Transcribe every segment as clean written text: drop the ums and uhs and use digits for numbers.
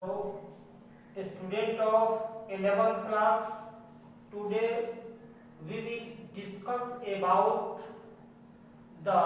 So, a student of 11th class, today we will discuss about the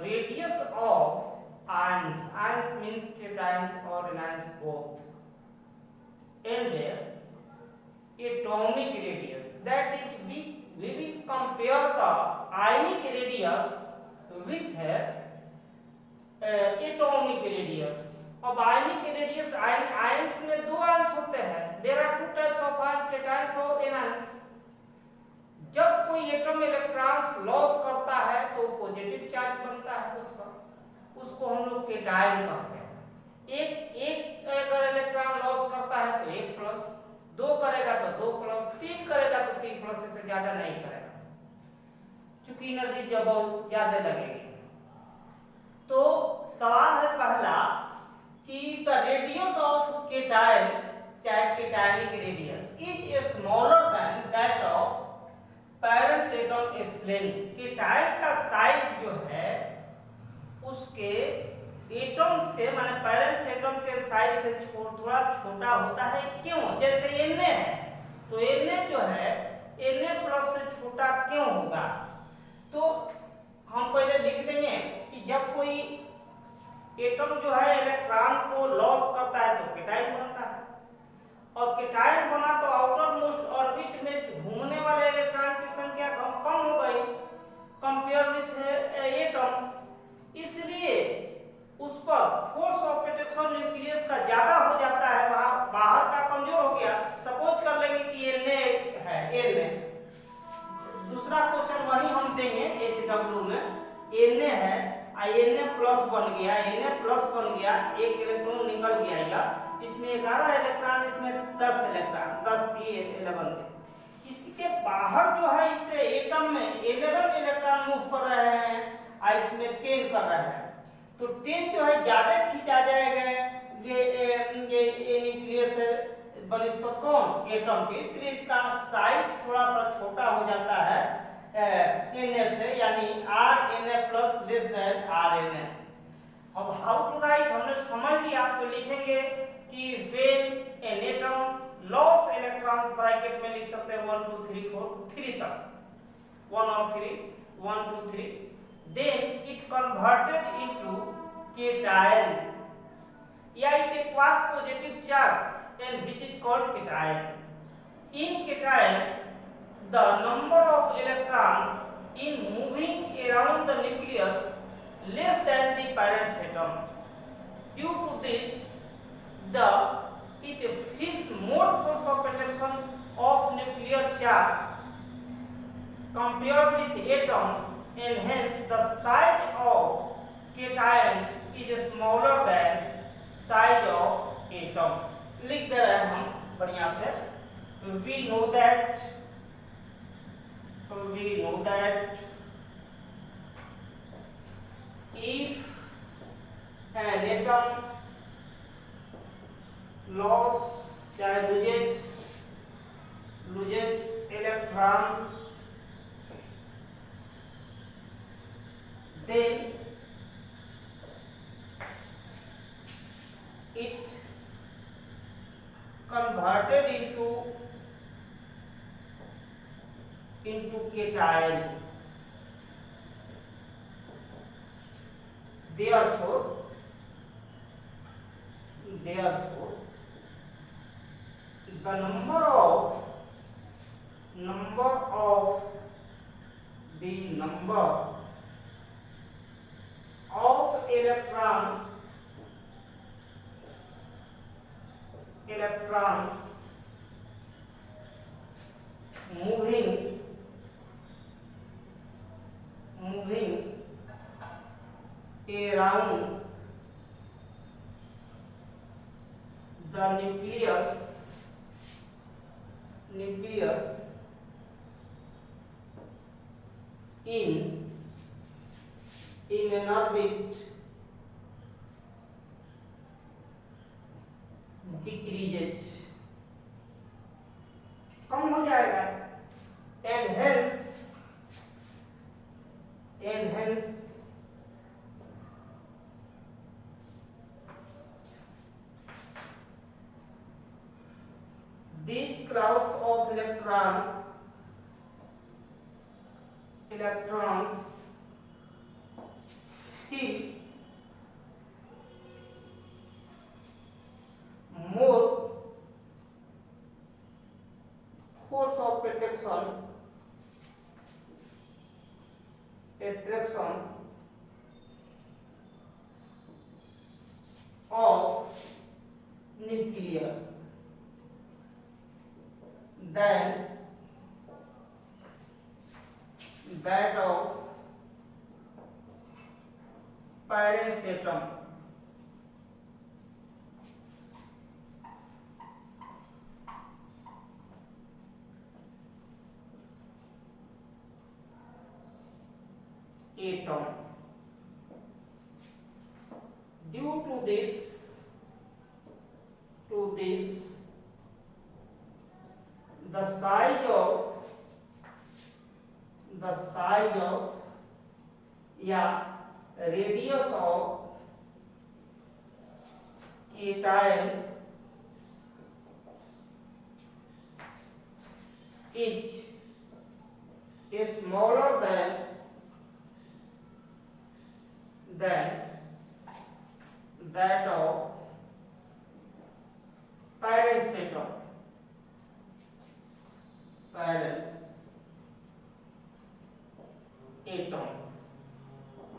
radius of ions. Ions means cations or anions both, and atomic radius. That is, we will compare the ionic radius with atomic radius. अब ionic radius ions में दो ions होते हैं. There are two types of ion, cations और anions. जब कोई atom electrons loss करता है तो पॉजिटिव चार्ज बनता है उस पर, उसको हम लोग कैटायन कहते हैं. एक एक अगर इलेक्ट्रॉन लॉस करता है तो एक प्लस, दो करेगा तो दो प्लस, तीन करेगा तो तीन प्लस, से ज्यादा नहीं करेगा क्योंकि एनर्जी जब बहुत ज्यादा लगेगी. तो सवाल है पहला कि द रेडियस ऑफ केटायन, चाहे cationic radius, is smaller than that of parent atom explain. Cation का साइज जो है उसके एटम्स के माने पैरेंट एटम के साइज से थोड़ा छोटा होता है. क्यों? जैसे Na है तो Na जो है Na प्लस से छोटा क्यों होगा? तो हम पहले लिख देंगे कि जब कोई एटम जो है इलेक्ट्रॉन को लॉस करता है तो केटायन बनता है, और केटायन बना तो आउटर मोस्ट ऑर्बिट में घूमने वाले इलेक्ट्रॉन की संख्या कम हो गई कंपेयर विथ एटम्स. इसलिए उस पर फोर्स ऑफ अट्रैक्शन न्यूक्लियस का ज्यादा हो जाता है, वहां बाहर का कमजोर हो गया. सपोज कर लेंगे कि Na है, Na दूसरा क्वेश्चन वही हम देंगे HW में. Na है, Na प्लस बन गया, Na प्लस बन गया, एक इलेक्ट्रॉन निकल गया. इसमें 11 इलेक्ट्रॉन, इसमें 10 इलेक्ट्रॉन, 10 की 11 थे. इसके बाहर जो है इस एटम में 11 इलेक्ट्रॉन मूव कर रहे हैं और इसमें 10 कर रहे हैं. तो 10 जो है ज्यादा खींचा जाएगा ये न्यूक्लियस बनिस्पत कौन? एटम के. इसलिए इसका साइज थोड़ा सा छोटा हो जाता है Na से, यानी RNA plus less than RNA. अब हाउ टू राइट हमने समझ लिया, तो लिखेंगे कि when an atom loss electrons, bracket में लिख सकते हैं 1 2 3 4 3 तक, 1 और 3 1 2 3, then it converted into cation, yeah, it acquires positive charge and which is called cation. In cation, the number of electrons in moving around the nucleus less than the parent atom. Due to this, it feels more force of attraction of nuclear charge compared with atom, and hence the size of cation is smaller than size of atom. लिख दे रहे हैं हम बढ़िया से. We know that if an atom loses electron, then it converted into cation. Therefore the number of electrons moving around the nucleus in an orbit decreases, कम हो जाएगा. and hence electrons feel more force of attraction of nuclear than that of parent atom. Due to this, the size of या radius of cation is smaller than that of parent atom.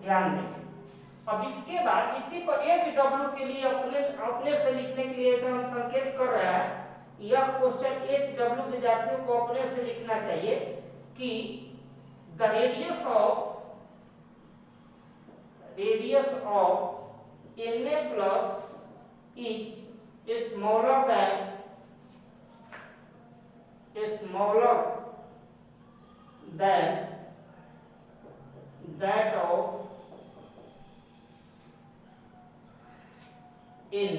ध्यान दें। अब इसके बाद इसी पर HW के लिए अपने से लिखने के लिए ऐसा हम संकेत कर रहे हैं, यह क्वेश्चन HW विद्यार्थियों को अपने से लिखना चाहिए कि the radius of Na plus is smaller than that of Na.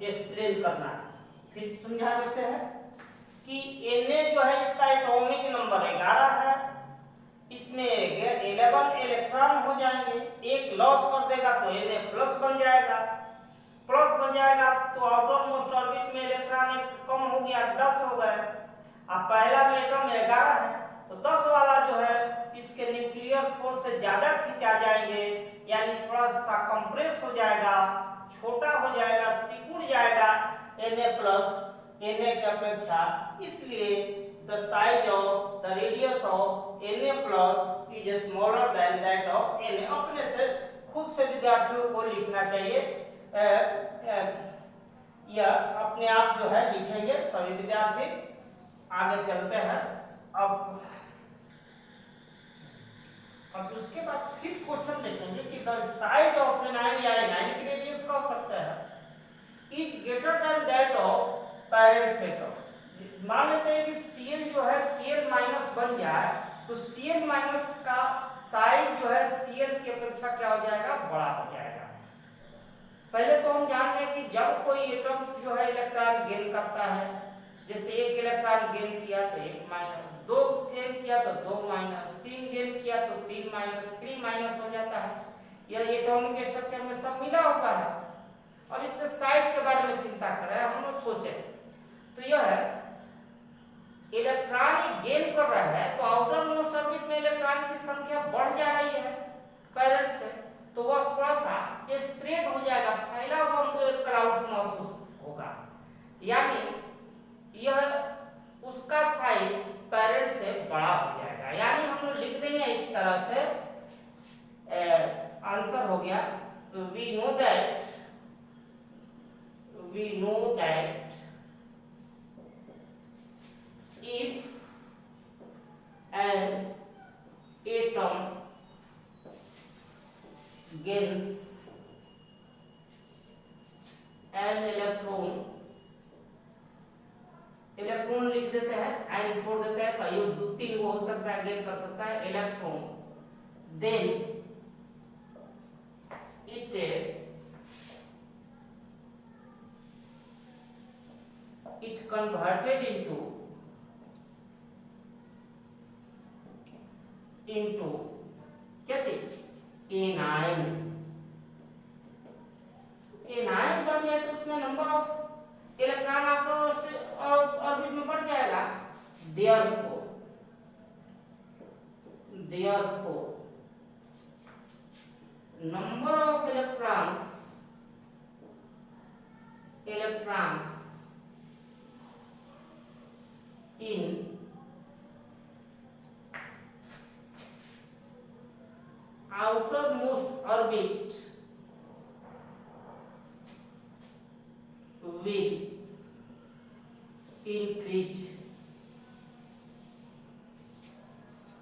Explain करना है। फिर समझा देते हैं कि Na जो है इसका एटॉमिक नंबर 11 है, इसमें 11 इलेक्ट्रॉन हो जाएंगे, एक लॉस कर देगा तो Na प्लस बन जाएगा, तो आउटर मोस्ट ऑर्बिट में इलेक्ट्रॉन एक कम हो गया, 10 हो गए। अब पहला में एटम 11 है तो 10 वाला जो है इसके न्यूक्लियर फोर्स से ज्यादा खींचा जाएंगे, यानी थोड़ा सा कंप्रेस हो जाएगा, छोटा हो जाएगा, सिकुड़ जाएगा Na प्लस Na की अपेक्षा। इसलिए the size of the radius of Na plus is smaller than that of Na. अपने से खुद से विद्यार्थियों को लिखना चाहिए, या अपने आप जो है लिखेंगे सभी विद्यार्थी। आगे चलते हैं। अब उसके बाद फिर क्वेश्चन देखेंगे कि द साइज ऑफ एनायन या एनायनिक रेडियस का हो सकता है is greater than that of parent atom. मान लेते हैं कि Cl जो है Cl माइनस बन जाए तो Cl माइनस का साइज जो है Cl की अपेक्षा क्या हो जाएगा, बड़ा हो जाएगा। पहले तो हम जान लें कि जब कोई एटम्स जो है इलेक्ट्रॉन गेन करता है, जैसे एक इलेक्ट्रॉन गेन किया तो 1 माइनस, 2 गेन किया तो 2 माइनस, 3 गेन किया तो 3 माइनस, 3 माइनस हो जाता है। यह एटॉमिक स्ट्रक्चर में सब मिला हुआ है। अब इसके साइज के बारे में चिंता करें, हम लोग सोचें तो यह है इलेक्ट्रॉन गेन कर रहा है तो आउटर मोस्ट ऑर्बिट में इलेक्ट्रॉन की संख्या बढ़ जा रही है पेरेंट से, तो वह थोड़ा सा स्प्रेड हो जाएगा, फैला हुआ हमको एक क्लाउड महसूस होगा, यानी यह उसका साइज पेरेंट से बड़ा हो जाएगा। यानी हम लोग लिख देंगे इस तरह से, आंसर हो गया we know that if an atom gains an electron लिख देते हैं, एन छोड़ देते हैं, कहीं 2-3 हो सकता है, गेन कर सकता है electron, then it converted into क्या चीज, anion बन जाए तो उसमें number of therefore number of electrons in outermost orbit will increase,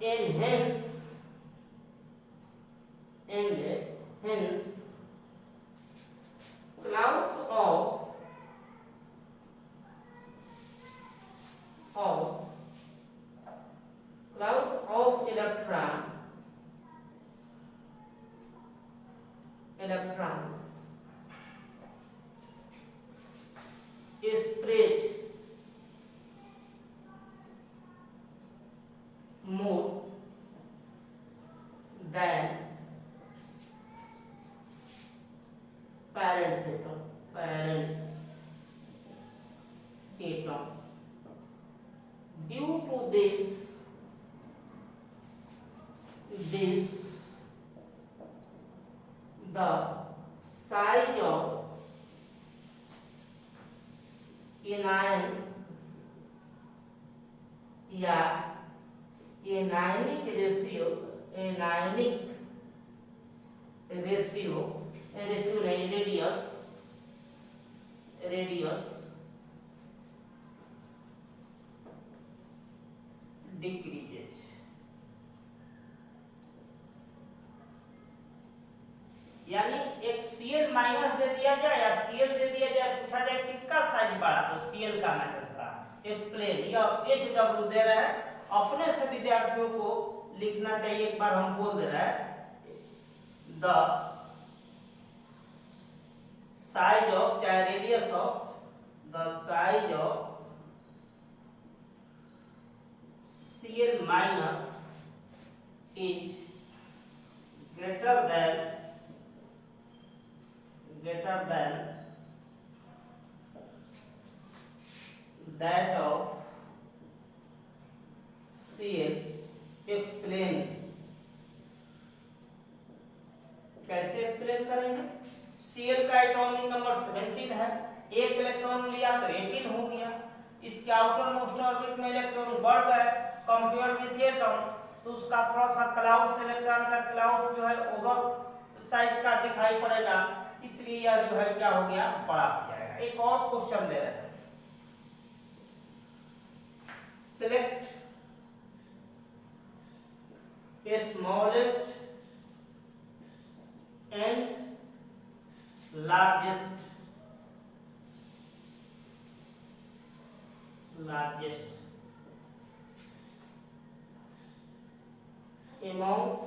and hence clouds of electrons spread more than parent atom. Due to this the size of anion या anionic ratio radius decreases. यानी एक Cl minus दे दिया जाए या Cl दे दिया जाए, पूछा जाए किसका साइज बढ़ा, तो Cl का मैटर था। एक्सप्लेन, यह HW दे रहा है, अपने से विद्यार्थियों को लिखना चाहिए। एक बार हम बोल दे रहा है, द साइज ऑफ, चाहे radius of, the size of Cl minus is greater than that of Cl. Explain, कैसे एक्सप्लेन करेंगे? Cl का एटॉमिक नंबर 17 है, एक इलेक्ट्रॉन लिया तो 18 हो गया। इसके आउटर मोस्ट ऑर्बिट में इलेक्ट्रॉन बढ़ गए कंपेयर विथ एटम, तो उसका थोड़ा सा क्लाउड्स, इलेक्ट्रॉन का क्लाउड्स जो है ओवर साइज का दिखाई पड़ेगा, इसलिए यह जो है क्या हो गया, बड़ा हो जाएगा। एक और क्वेश्चन दे रहे हैं, select A smallest and largest amounts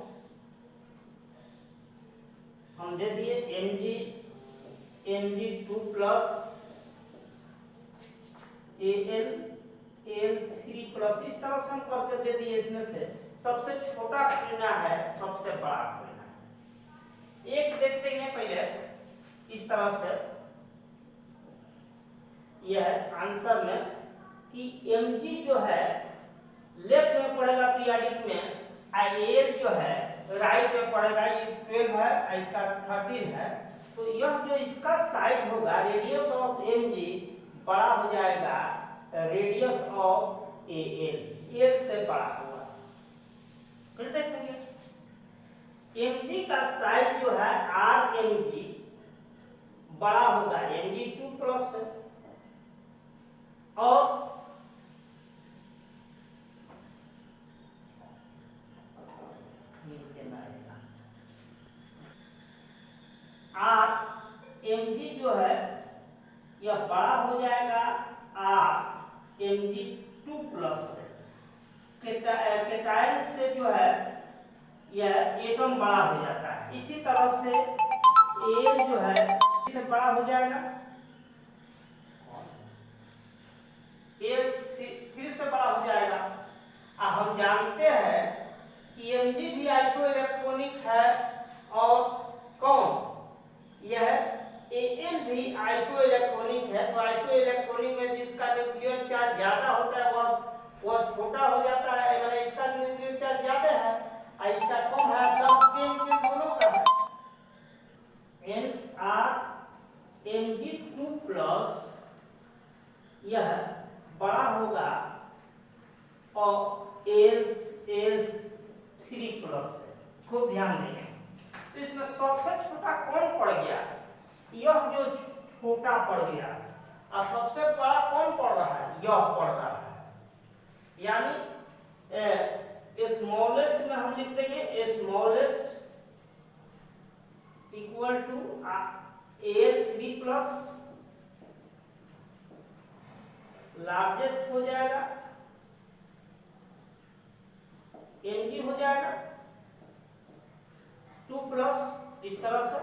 हम दे दिए Mg2 प्लस Al3 प्लस, इस तरह से हम करके दे दिए। इसमें से सबसे छोटा लेना है, सबसे बड़ा लेना है। एक देखते हैं पहले इस तरह से, यह आंसर में कि Mg जो है लेफ्ट में पड़ेगा पीरियडिक में, Al जो है राइट में पड़ेगा, ये 12 है, इसका 13 है, तो यह जो इसका साइज होगा, रेडियस ऑफ Mg बड़ा हो जाएगा रेडियस ऑफ Al से बड़ा होगा। फिर देखेंगे Mg का साइज जो है Rmg बड़ा होगा Mg2 प्लस, और Mg जो है यह बड़ा हो जाएगा Mg2 प्लस से। कैटायन से जो है यह एटम बड़ा हो जाता है, इसी तरह से Al जो है इससे बड़ा हो जाएगा, Al फिर से बड़ा हो जाएगा। हम जानते हैं कि Mg भी आइसो इलेक्ट्रॉनिक है, और कौन, यह Al भी आइसो इलेक्ट्रॉनिक है। तो आइसो इलेक्ट्रॉनिक में जिसका न्यूक्लियर चार्ज ज्यादा होता है वह वो छोटा हो जाता है, मैंने इसका न्यूक्लियर चार्ज ज्यादा है और इसका कम है, 10 10 दोनों का है। Nrmg2 प्लस यह बड़ा होगा और S3 प्लस है। खूब ध्यान देंगे। तो इसमें सबसे छोटा कौन पड़ गया? यह जो छोटा पड़ गया और सबसे बड़ा कौन पड़ रहा है? यह पड़ रहा है। यानी स्मॉलेस्ट में हम लिख देंगे smallest equal to Al3 plus largest हो जाएगा Mg हो जाएगा 2 प्लस, इस तरह से